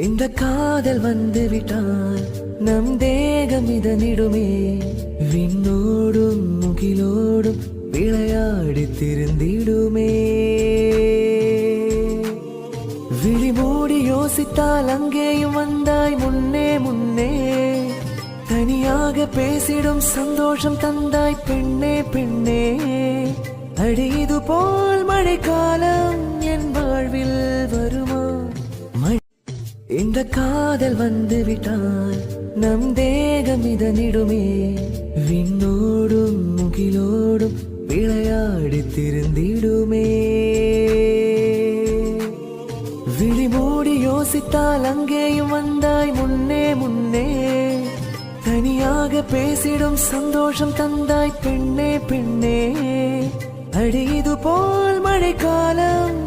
இந்த காதல் வந்து விட்டால் நம் தேகம் இதனிடுமே விண்ணோடும் முகிலோடும் விளையாடி திருந்திடுமே. விழி மூடி யோசித்தால் அங்கேயும் வந்தாய் முன்னே முன்னே, தனியாக பேசிடும் சந்தோஷம் தந்தாய் பெண்ணே பெண்ணே. அடி இது போல் மழைக்காலம் என் வாழ்வில் வருமா? இந்த காதல் வந்து விட்டால் நம் தேகம் இதனிடுமே விண்ணோடும் முகிலோடும் விளையாடி திருந்திடுமே. விழி மூடி யோசித்தால் அங்கேயும் வந்தாய் முன்னே முன்னே, தனியாக பேசிடும் சந்தோஷம் தந்தாய் பெண்ணே பெண்ணே. அடி இது போல் மழைக்காலம்